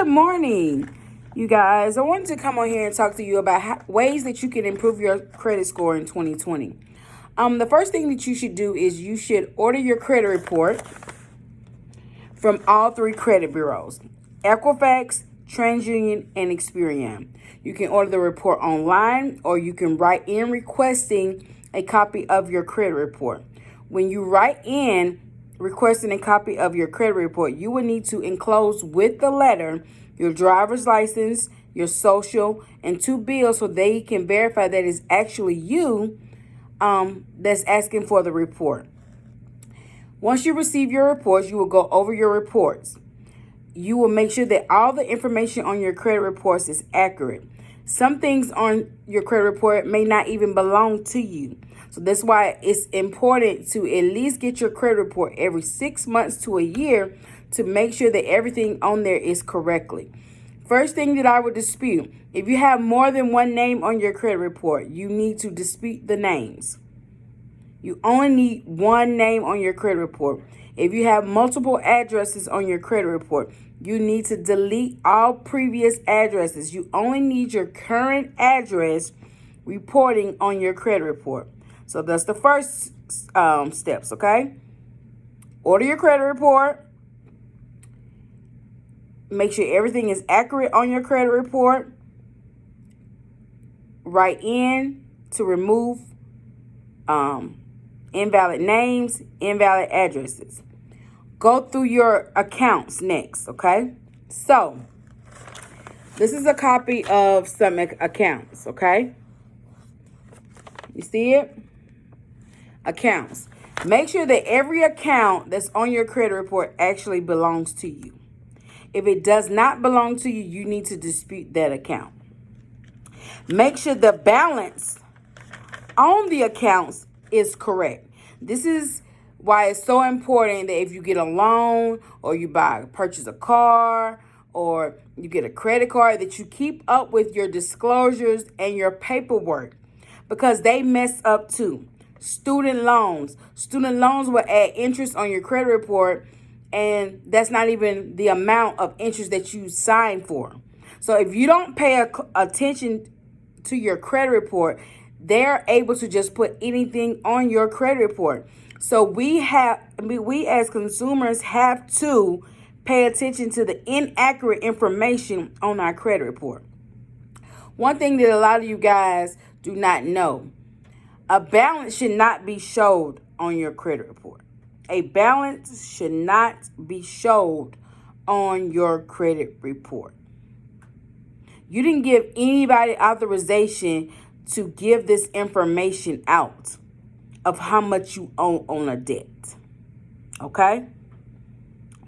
Good morning, you guys. I wanted to come on here and talk to you about ways that you can improve your credit score in 2020. The first thing that you should do is you should order your credit report from all three credit bureaus: Equifax, TransUnion, and Experian. You can order the report online, or you can write in requesting a copy of your credit report. When you write in requesting a copy of your credit report, you will need to enclose with the letter your driver's license, your social, and 2 bills so they can verify that it's actually you that's asking for the report. Once you receive your reports, you will go over your reports. You will make sure that all the information on your credit reports is accurate. Some things on your credit report may not even belong to you. So that's why it's important to at least get your credit report every 6 months to a year to make sure that everything on there is correctly. First thing that I would dispute: if you have more than one name on your credit report, you need to dispute the names. You only need one name on your credit report. If you have multiple addresses on your credit report, you need to delete all previous addresses. You only need your current address reporting on your credit report. So that's the first steps, okay? Order your credit report. Make sure everything is accurate on your credit report. Write in to remove invalid names, invalid addresses. Go through your accounts next, okay? So, this is a copy of some accounts, okay? You see it? Accounts. Make sure that every account that's on your credit report actually belongs to you. If it does not belong to you, you need to dispute that account. Make sure the balance on the accounts is correct. This is why it's so important that if you get a loan or you purchase a car or you get a credit card, that you keep up with your disclosures and your paperwork, because they mess up too. Student loans will add interest on your credit report, and that's not even the amount of interest that you signed for. So if you don't pay attention to your credit report, they're able to just put anything on your credit report. So we as consumers have to pay attention to the inaccurate information on our credit report. One thing that a lot of you guys do not know: a balance should not be showed on your credit report. A balance should not be showed on your credit report. You didn't give anybody authorization to give this information out of how much you owe on a debt. Okay?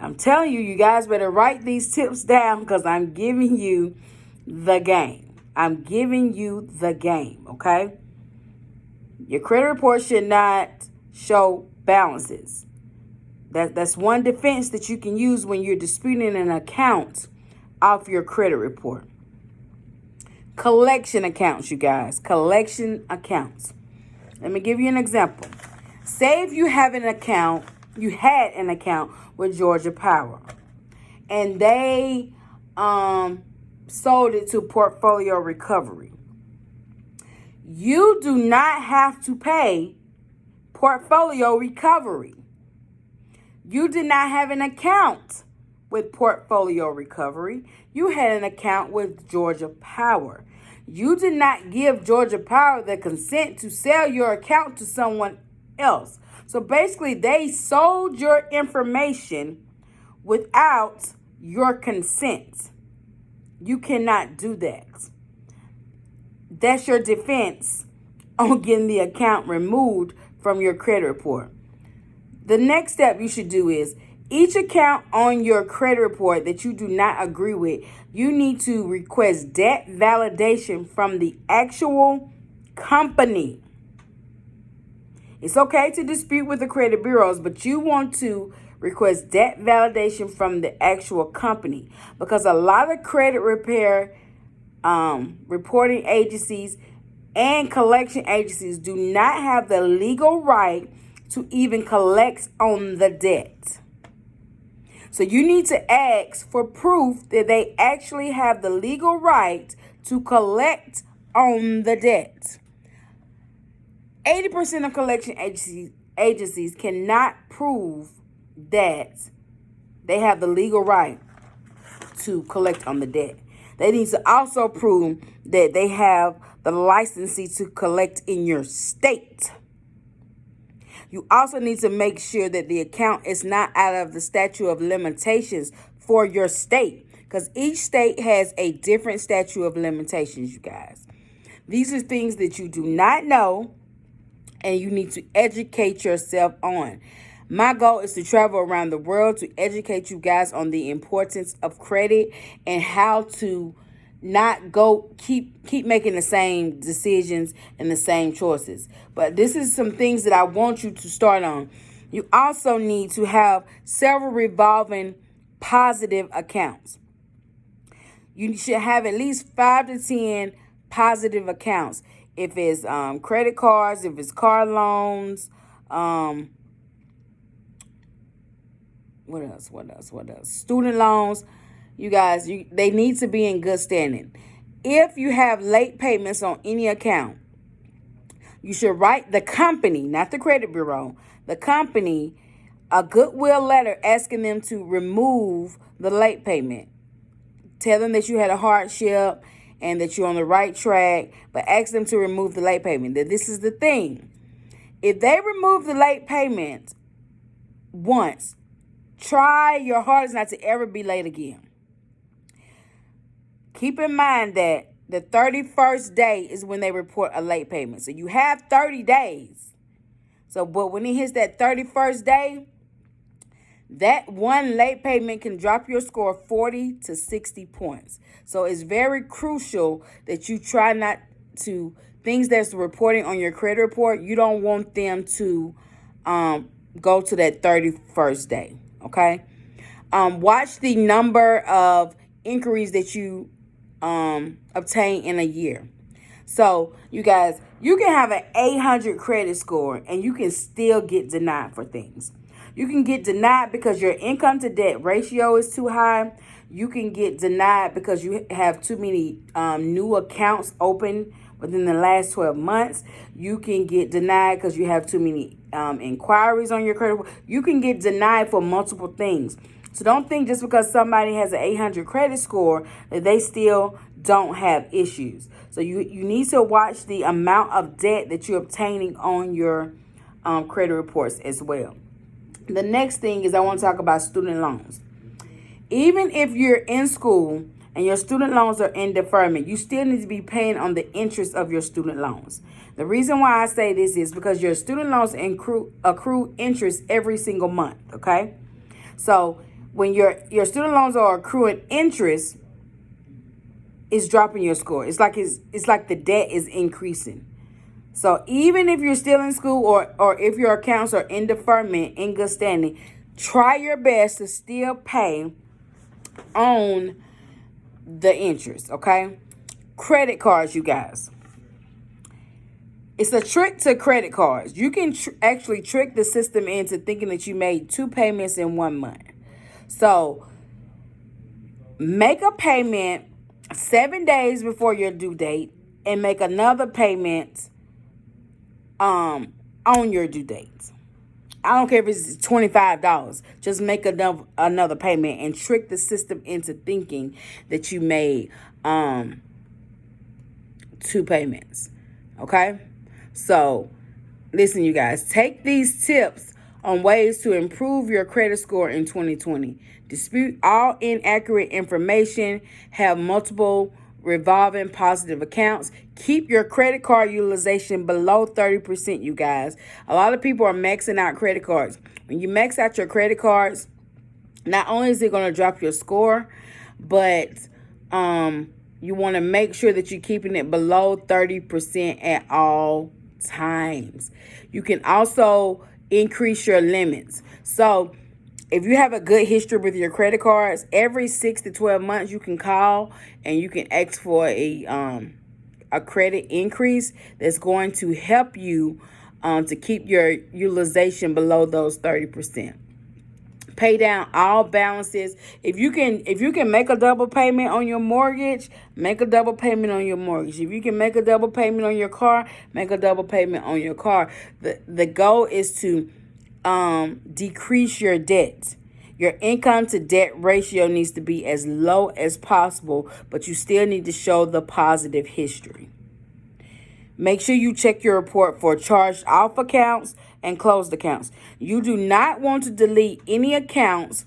I'm telling you, you guys better write these tips down, because I'm giving you the game. I'm giving you the game, okay? Your credit report should not show balances. That's one defense that you can use when you're disputing an account off your credit report. Collection accounts, you guys. Collection accounts. Let me give you an example. Say if you had an account with Georgia Power, and they sold it to Portfolio Recovery. You do not have to pay Portfolio Recovery. You did not have an account with Portfolio Recovery. You had an account with Georgia Power. You did not give Georgia Power the consent to sell your account to someone else. So basically, they sold your information without your consent. You cannot do that. That's your defense on getting the account removed from your credit report. The next step you should do is, each account on your credit report that you do not agree with, you need to request debt validation from the actual company. It's okay to dispute with the credit bureaus, but you want to request debt validation from the actual company, because a lot of credit repair reporting agencies and collection agencies do not have the legal right to even collect on the debt. So you need to ask for proof that they actually have the legal right to collect on the debt. 80% of collection agencies cannot prove that they have the legal right to collect on the debt. They need to also prove that they have the licensing to collect in your state. You also need to make sure that the account is not out of the statute of limitations for your state, because each state has a different statute of limitations, you guys. These are things that you do not know and you need to educate yourself on. My goal is to travel around the world to educate you guys on the importance of credit and how to not keep making the same decisions and the same choices. But this is some things that I want you to start on. You also need to have several revolving positive accounts. You should have at least 5 to 10 positive accounts. If it's credit cards, if it's car loans, what else? Student loans. You guys, they need to be in good standing. If you have late payments on any account, you should write the company, not the credit bureau, the company, a goodwill letter asking them to remove the late payment. Tell them that you had a hardship and that you're on the right track, but ask them to remove the late payment. That this is the thing. If they remove the late payment once, try your hardest not to ever be late again. Keep in mind that the 31st day is when they report a late payment. So you have 30 days. But when it hits that 31st day, that one late payment can drop your score 40 to 60 points. So it's very crucial that you try not to, things that's reporting on your credit report, you don't want them to go to that 31st day, okay? Watch the number of inquiries that you obtain in a year. So, you guys, you can have an 800 credit score and you can still get denied for things. You can get denied because your income to debt ratio is too high. You can get denied because you have too many new accounts open within the last 12 months. You can get denied because you have too many inquiries on your credit. You can get denied for multiple things. So don't think just because somebody has an 800 credit score that they still don't have issues. So you need to watch the amount of debt that you're obtaining on your credit reports as well. The next thing is I want to talk about student loans. Even if you're in school and your student loans are in deferment, you still need to be paying on the interest of your student loans. The reason why I say this is because your student loans accrue interest every single month, okay? So when your student loans are accruing interest, it's dropping your score. It's like the debt is increasing. So even if you're still in school or if your accounts are in deferment, in good standing, try your best to still pay on the interest, okay? Credit cards, you guys. It's a trick to credit cards. You can actually trick the system into thinking that you made 2 payments in 1 month. So make a payment 7 days before your due date and make another payment on your due date. I don't care if it's $25. Just make another payment and trick the system into thinking that you made 2 payments. Okay? So, listen, you guys. Take these tips on ways to improve your credit score in 2020. Dispute all inaccurate information. Have multiple revolving positive accounts. Keep your credit card utilization below 30%, you guys. A lot of people are maxing out credit cards. When you max out your credit cards, not only is it going to drop your score, but you want to make sure that you're keeping it below 30% at all times. You can also increase your limits. So if you have a good history with your credit cards, every 6 to 12 months you can call and you can ask for a credit increase that's going to help you to keep your utilization below those 30%. Pay down all balances. If you can make a double payment on your mortgage, make a double payment on your mortgage. If you can make a double payment on your car, make a double payment on your car. The goal is to decrease your debt. Your income to debt ratio needs to be as low as possible, but you still need to show the positive history. Make sure you check your report for charged off accounts and closed accounts. You do not want to delete any accounts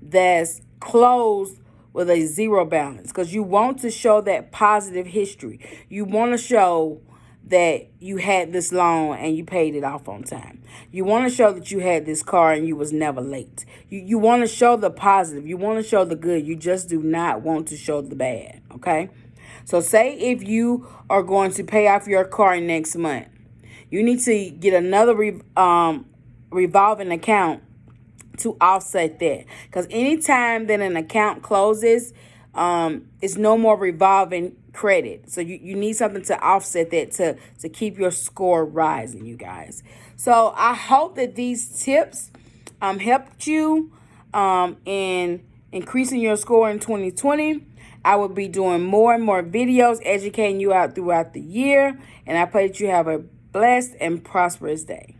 that's closed with a zero balance, because you want to show that positive history. You want to show that you had this loan and you paid it off on time. You want to show that you had this car and you was never late. You want to show the positive. You want to show the good. You just do not want to show the bad, okay? So say if you are going to pay off your car next month, you need to get another revolving account to offset that. Because anytime that an account closes, it's no more revolving credit. So you need something to offset that to keep your score rising, you guys. So I hope that these tips helped you in increasing your score in 2020. I will be doing more and more videos educating you out throughout the year. And I pray that you have a blessed and prosperous day.